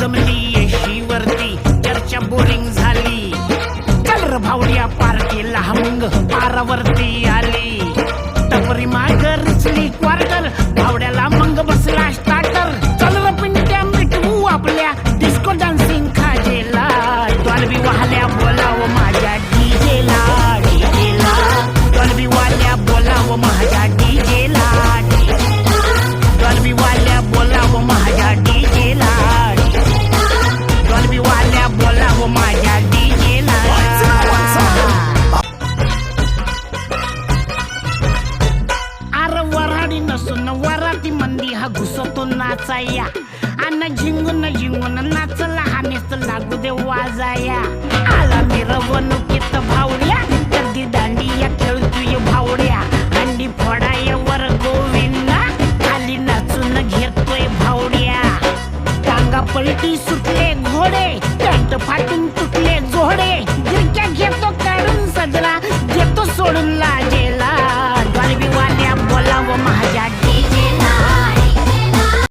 जमली एशी वरती चर्चा बोरिंग झाली. चल र भावड्या पार्टीला मग पारावरती आली. टपरी माग रिचली क्वार्टर भावड्याला मग बसला स्टार्टर. चल र पिंट्या मिटवू आपल्या डिस्को डान्सिंग खाजेला. डॉल्बी वाहल्या बोलाव माझ्या डीजेला. डीजेला डॉल्बी वाल्या बोलाव माझ्या डीजेला. डॉल्बी वाल्या बोलाव माझ्या डीजेला. डॉल्बी वाल्या बोलाव माझ्या डीजेला. अरे वराडी नसून वराती मंदी हा घुसतो नाचाया. अन झिंगून झिंगून नाचला हानेच लागू दे वाजाया. आला मिरवणुकीत भावड्या कधी दांडिया खेळतोय भावड्या. अंडी फोडाय वर गोविंदा खाली नाचून घेतोय भावड्या. टांगा पलटी सुटले घोडे पॅन्ट फाटून तुटले जोडे. गिरक्या घेतो काढून सजरा